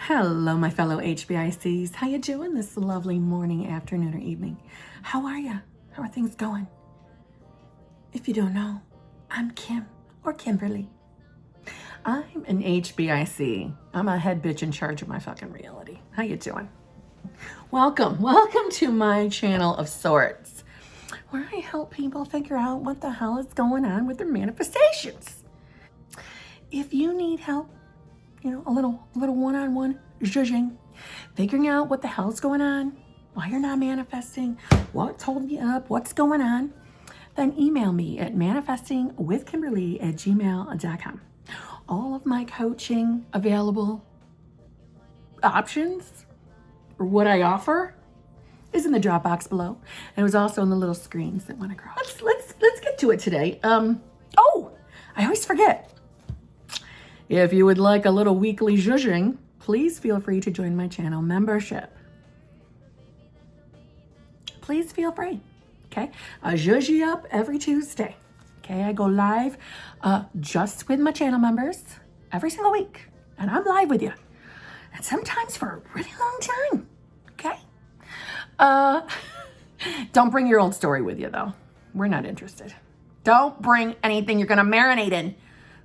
Hello, my fellow HBICs. How you doing this lovely morning, afternoon, or evening? How are you? How are things going? If you don't know, I'm Kim or Kimberly. I'm an HBIC. I'm a head bitch in charge of my fucking reality. How you doing? Welcome to my channel of sorts, where I help people figure out what the hell is going on with their manifestations. If you need help, a little one-on-one zhuzhing, figuring out what the hell's going on, why you're not manifesting, what's holding you up, what's going on, then email me at manifestingwithKimberly@gmail.com. All of my coaching available options, or what I offer, is in the drop box below. And it was also in the little screens that went across. Let's get to it today. Oh, I always forget. If you would like a little weekly zhuzhing, please feel free to join my channel membership. Please feel free, okay? I zhuzh you up every Tuesday, okay? I go live just with my channel members every single week, and I'm live with you. And sometimes for a really long time, okay? Don't bring your old story with you, though. We're not interested. Don't bring anything you're gonna marinate in.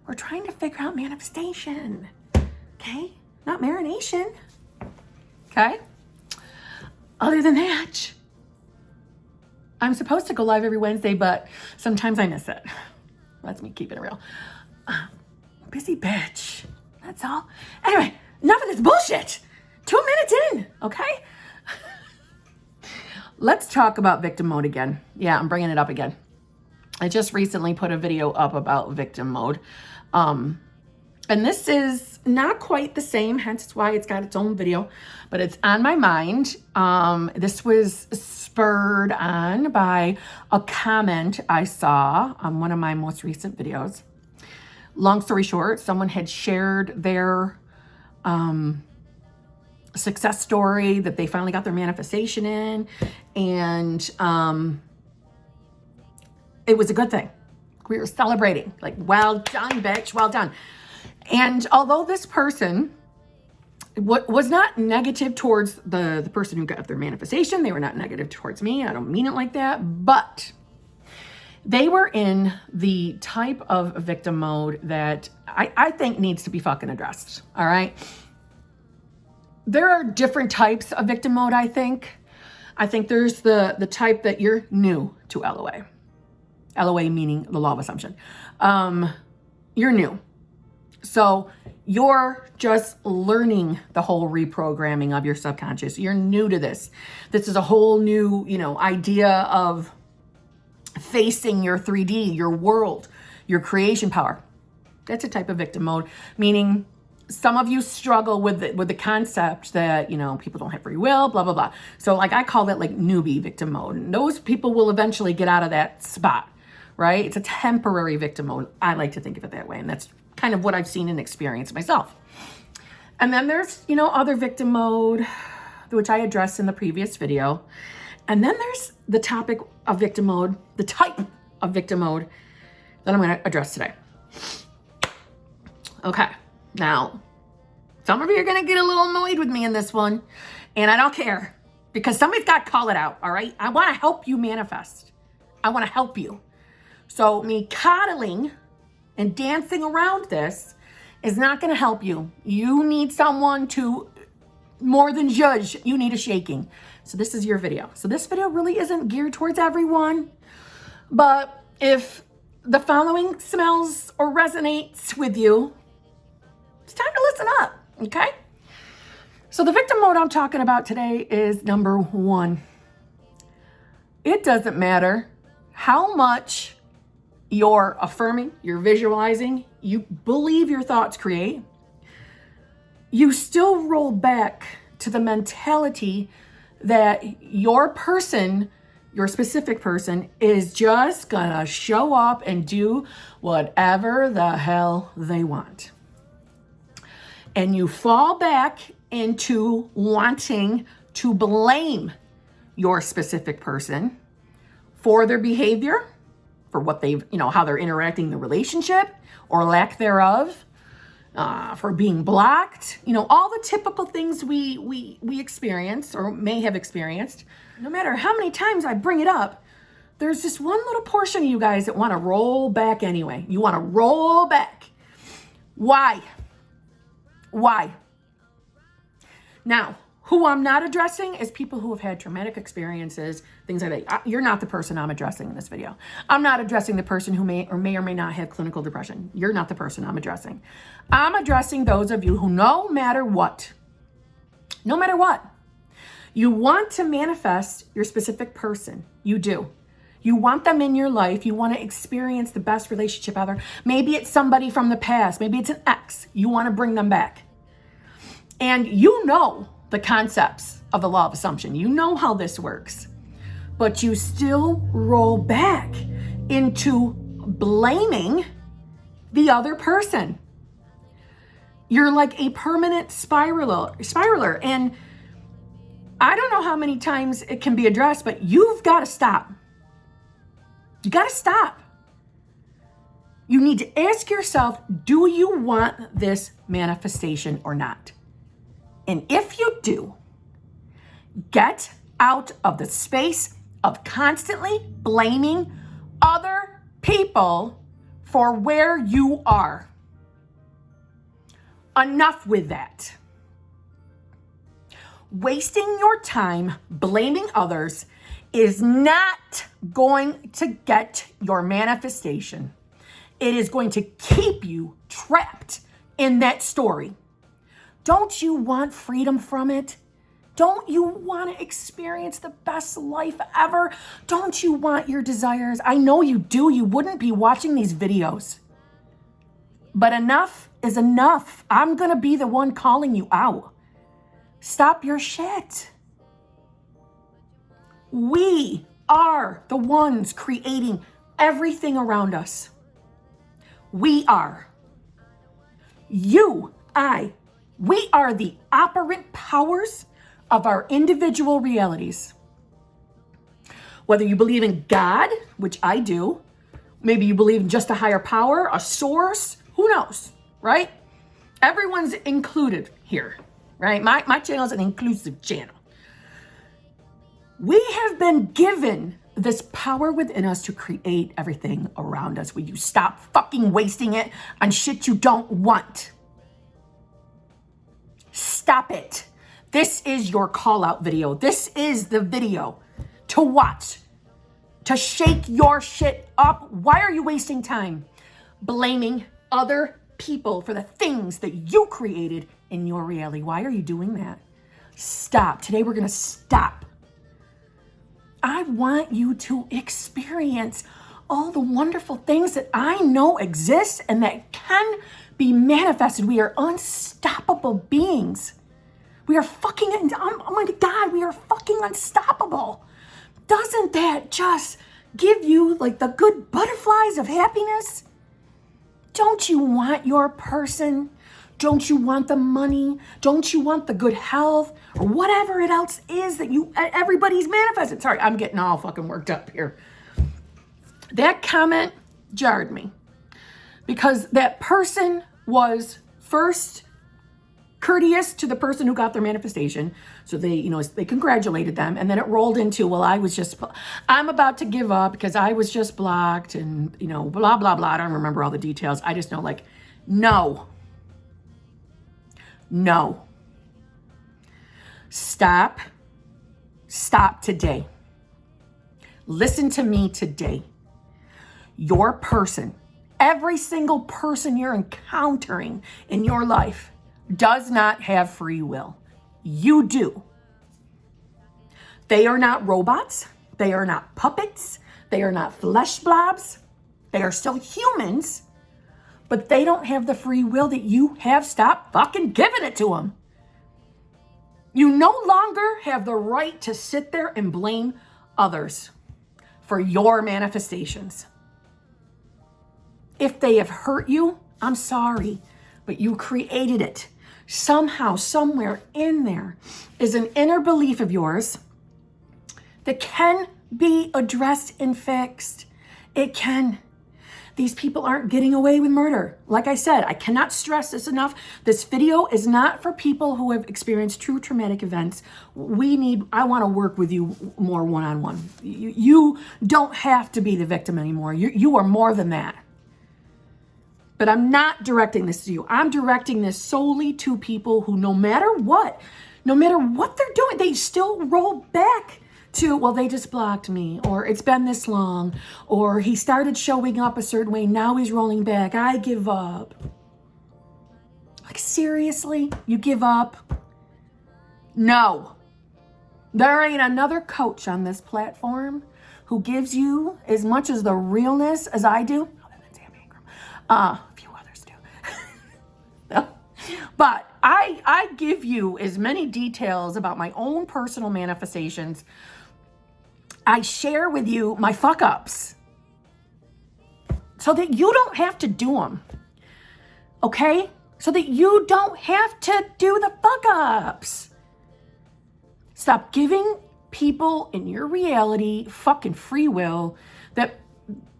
We're trying to figure out manifestation, okay? Not marination, okay? Other than that, I'm supposed to go live every Wednesday, but sometimes I miss it. That's me keeping it real. Busy bitch, that's all. Anyway, enough of this bullshit. 2 minutes in, okay? Let's talk about victim mode again. Yeah, I'm bringing it up again. I just recently put a video up about victim mode. And this is not quite the same, hence why it's got its own video, but it's on my mind. This was spurred on by a comment I saw on one of my most recent videos. Long story short, someone had shared their success story that they finally got their manifestation in, and it was a good thing. We were celebrating, like, well done, bitch, well done. And although this person was not negative towards the person who got their manifestation, they were not negative towards me. I don't mean it like that, but they were in the type of victim mode that I think needs to be fucking addressed, all right? There are different types of victim mode, I think. I think there's the type that you're new to LOA. LOA meaning the law of assumption. You're new. So you're just learning the whole reprogramming of your subconscious. You're new to this. This is a whole new, idea of facing your 3D, your world, your creation power. That's a type of victim mode, meaning some of you struggle with the concept that, people don't have free will, blah, blah, blah. So like I call that like newbie victim mode. And those people will eventually get out of that spot, right? It's a temporary victim mode. I like to think of it that way. And that's kind of what I've seen and experienced myself. And then there's, other victim mode, which I addressed in the previous video. And then there's the topic of victim mode, the type of victim mode that I'm going to address today. Okay. Now, some of you are going to get a little annoyed with me in this one, and I don't care, because somebody's got to call it out, all right? I want to help you manifest. I want to help you. So me coddling and dancing around this is not going to help you. You need someone to more than judge. You need a shaking. So this is your video. So this video really isn't geared towards everyone, but if the following smells or resonates with you, it's time to listen up, okay? So the victim mode I'm talking about today is number 1. It doesn't matter how much you're affirming, you're visualizing, you believe your thoughts create, you still roll back to the mentality that your person, your specific person, is just gonna show up and do whatever the hell they want. And you fall back into wanting to blame your specific person for their behavior, for what they've, how they're interacting in the relationship or lack thereof. for being blocked, you know, all the typical things we experience or may have experienced. No matter how many times I bring it up, there's just one little portion of you guys that want to roll back anyway. You want to roll back. Why? Why? Now, who I'm not addressing is people who have had traumatic experiences, things like that. You're not the person I'm addressing in this video. I'm not addressing the person who may or may not have clinical depression. You're not the person I'm addressing. I'm addressing those of you who no matter what, you want to manifest your specific person. You do. You want them in your life. You want to experience the best relationship ever. Maybe it's somebody from the past. Maybe it's an ex. You want to bring them back. And you know the concepts of the law of assumption. You know how this works. But you still roll back into blaming the other person. You're like a permanent spiraler. And I don't know how many times it can be addressed, but you've got to stop. You got to stop. You need to ask yourself, do you want this manifestation or not? And if you do, get out of the space of constantly blaming other people for where you are. Enough with that. Wasting your time blaming others is not going to get your manifestation. It is going to keep you trapped in that story. Don't you want freedom from it? Don't you want to experience the best life ever? Don't you want your desires? I know you do. You wouldn't be watching these videos. But enough is enough. I'm going to be the one calling you out. Stop your shit. We are the ones creating everything around us. We are. We are the operant powers of our individual realities. Whether you believe in God, which I do, maybe you believe in just a higher power, a source, who knows, right? Everyone's included here, right? My channel is an inclusive channel. We have been given this power within us to create everything around us. Will you stop fucking wasting it on shit you don't want? Stop it. This is your call out video. This is the video to watch, to shake your shit up. Why are you wasting time blaming other people for the things that you created in your reality? Why are you doing that? Stop. Today we're going to stop. I want you to experience all the wonderful things that I know exist and that can be manifested. We are unstoppable beings. We are fucking, oh my God, we are fucking unstoppable. Doesn't that just give you like the good butterflies of happiness? Don't you want your person? Don't you want the money? Don't you want the good health or whatever it else is that everybody's manifested? Sorry, I'm getting all fucking worked up here. That comment jarred me because that person was first courteous to the person who got their manifestation. So they congratulated them. And then it rolled into, well, I'm about to give up because I was just blocked and, blah, blah, blah. I don't remember all the details. I just know no. Stop today. Listen to me today. Your person, every single person you're encountering in your life does not have free will. You do. They are not robots. They are not puppets. They are not flesh blobs. They are still humans, but they don't have the free will that you have. Stop fucking giving it to them. You no longer have the right to sit there and blame others for your manifestations. If they have hurt you, I'm sorry, but you created it. Somehow, somewhere in there is an inner belief of yours that can be addressed and fixed. It can. These people aren't getting away with murder. Like I said, I cannot stress this enough. This video is not for people who have experienced true traumatic events. I want to work with you more one-on-one. You don't have to be the victim anymore. You are more than that. But I'm not directing this to you. I'm directing this solely to people who no matter what they're doing, they still roll back to, well, they just blocked me, or it's been this long, or he started showing up a certain way, now he's rolling back, I give up. Like, seriously? You give up? No. There ain't another coach on this platform who gives you as much as the realness as I do. Other than Sam Ingram. A few others do. But I give you as many details about my own personal manifestations. I share with you my fuck-ups so that you don't have to do them, okay? So that you don't have to do the fuck-ups. Stop giving people in your reality fucking free will that,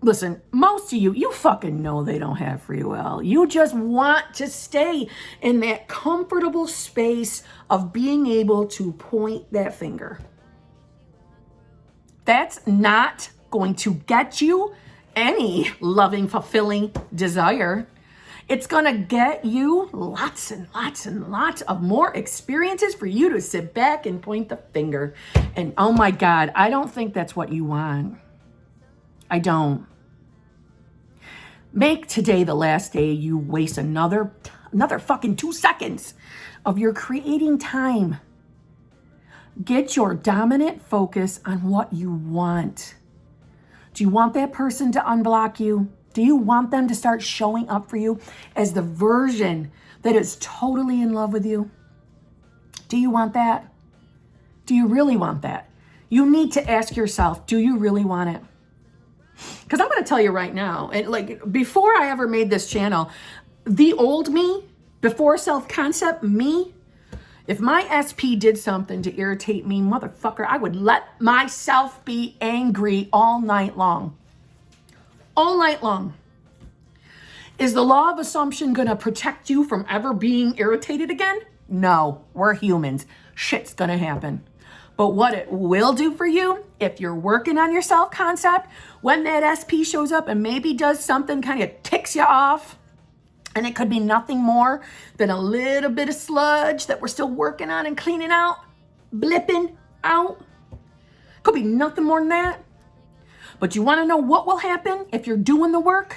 listen, most of you fucking know they don't have free will. You just want to stay in that comfortable space of being able to point that finger. That's not going to get you any loving, fulfilling desire. It's going to get you lots and lots and lots of more experiences for you to sit back and point the finger. And oh my God, I don't think that's what you want. I don't. Make today the last day you waste another fucking 2 seconds of your creating time. Get your dominant focus on what you want. Do you want that person to unblock you? Do you want them to start showing up for you as the version that is totally in love with you? Do you want that? Do you really want that? You need to ask yourself, do you really want it? Because I'm going to tell you right now, and like before I ever made this channel, the old me, before self-concept me, if my SP did something to irritate me, motherfucker, I would let myself be angry all night long. All night long. Is the law of assumption going to protect you from ever being irritated again? No, we're humans. Shit's going to happen. But what it will do for you, if you're working on your self-concept, when that SP shows up and maybe does something kind of ticks you off, and it could be nothing more than a little bit of sludge that we're still working on and cleaning out, blipping out. Could be nothing more than that. But you want to know what will happen if you're doing the work?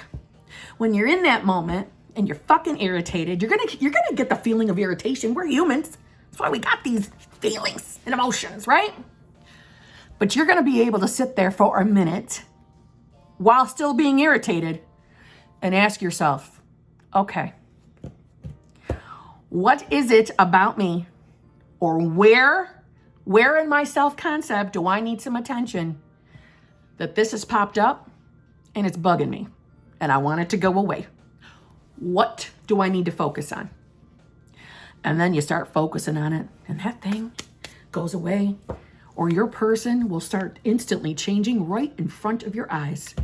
When you're in that moment and you're fucking irritated, you're gonna get the feeling of irritation. We're humans. That's why we got these feelings and emotions, right? But you're gonna be able to sit there for a minute while still being irritated and ask yourself, okay, what is it about me, or where in my self-concept do I need some attention that this has popped up and it's bugging me and I want it to go away? What do I need to focus on? And then you start focusing on it and that thing goes away, or your person will start instantly changing right in front of your eyes.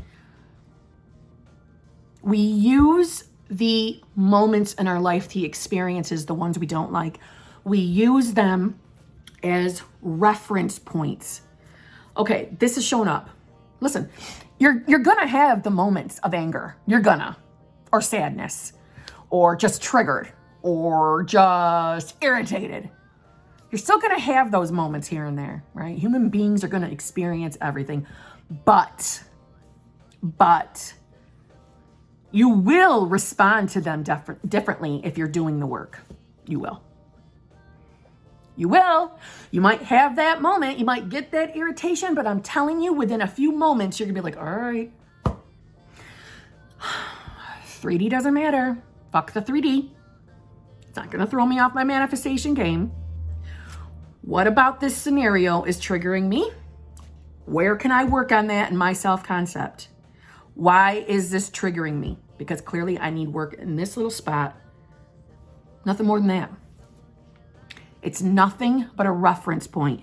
We use the moments in our life, the experiences, the ones we don't like, we use them as reference points. Okay, this is showing up. Listen, you're gonna have the moments of anger. You're gonna, or sadness, or just triggered, or just irritated. You're still gonna have those moments here and there, right? Human beings are gonna experience everything, but you will respond to them differently if you're doing the work. You will. You will. You might have that moment. You might get that irritation, but I'm telling you, within a few moments, you're going to be like, all right, 3D doesn't matter. Fuck the 3D. It's not going to throw me off my manifestation game. What about this scenario is triggering me? Where can I work on that in my self-concept? Why is this triggering me? Because clearly I need work in this little spot. Nothing more than that. It's nothing but a reference point.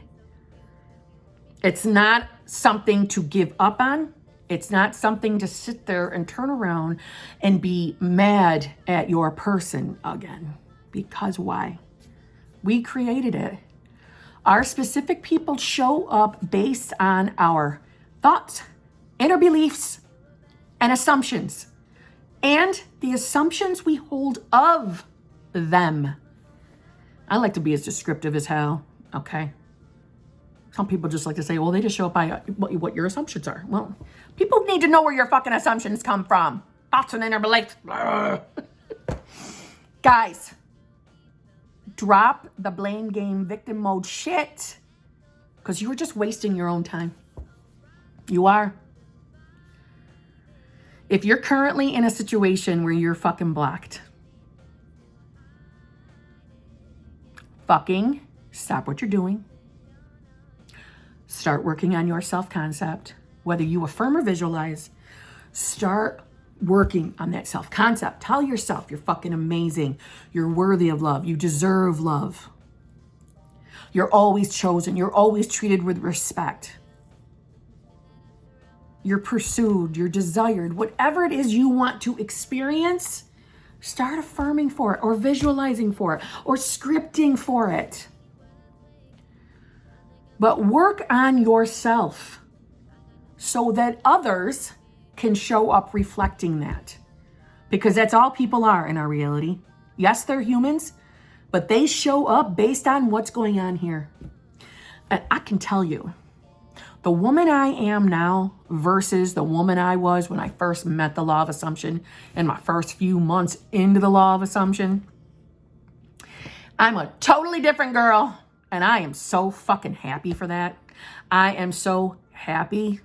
It's not something to give up on. It's not something to sit there and turn around and be mad at your person again. Because why? We created it. Our specific people show up based on our thoughts, inner beliefs, and assumptions. And the assumptions we hold of them. I like to be as descriptive as hell, okay? Some people just like to say, well, they just show up by what your assumptions are. Well, people need to know where your fucking assumptions come from. Thoughts and inner beliefs. Guys, drop the blame game, victim mode shit. Because you are just wasting your own time. You are. If you're currently in a situation where you're fucking blocked, fucking stop what you're doing. Start working on your self-concept. Whether you affirm or visualize, start working on that self-concept. Tell yourself you're fucking amazing. You're worthy of love. You deserve love. You're always chosen. You're always treated with respect. You're pursued. You're desired. Whatever it is you want to experience, start affirming for it or visualizing for it or scripting for it. But work on yourself so that others can show up reflecting that. Because that's all people are in our reality. Yes, they're humans, but they show up based on what's going on here. And I can tell you, the woman I am now versus the woman I was when I first met the law of assumption and my first few months into the law of assumption, I'm a totally different girl. And I am so fucking happy for that. I am so happy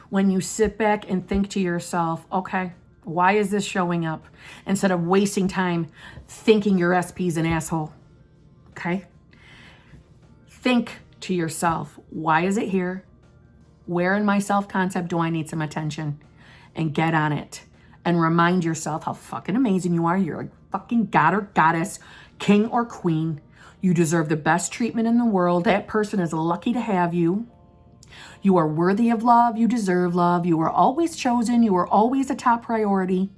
when you sit back and think to yourself, okay, why is this showing up? Instead of wasting time thinking your SP's an asshole. Okay? Think to yourself, why is it here? Where in my self-concept do I need some attention? And get on it. And remind yourself how fucking amazing you are. You're a fucking god or goddess, king or queen. You deserve the best treatment in the world. That person is lucky to have you. You are worthy of love. You deserve love. You are always chosen. You are always a top priority.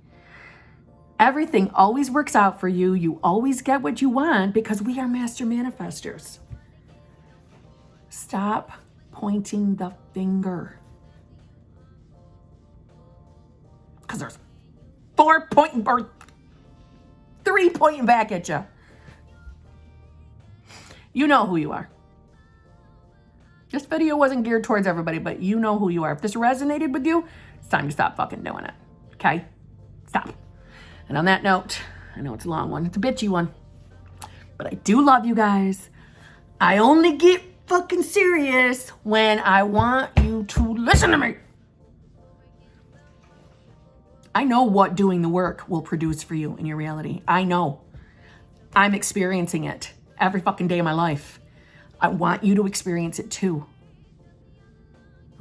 Everything always works out for you. You always get what you want because we are master manifestors. Stop pointing the finger. Because there's 4 pointing or 3 pointing back at you. You know who you are. This video wasn't geared towards everybody, but you know who you are. If this resonated with you, it's time to stop fucking doing it. Okay? Stop. And on that note, I know it's a long one. It's a bitchy one. But I do love you guys. I only get fucking serious when I want you to listen to me. I know what doing the work will produce for you in your reality. I know. I'm experiencing it every fucking day of my life. I want you to experience it too.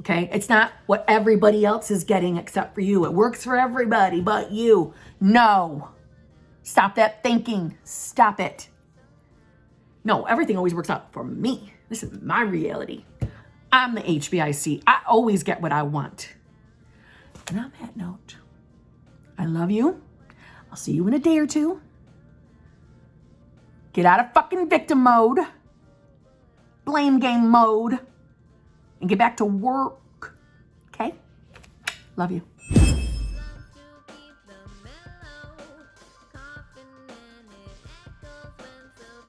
Okay? It's not what everybody else is getting except for you. It works for everybody but you. No. Stop that thinking. Stop it. No, everything always works out for me. This is my reality. I'm the Hbic. I always get what I want. And on that note, I love you. I'll see you in a day or two. Get out of fucking victim mode, blame game mode, and get back to work. Okay? Love you.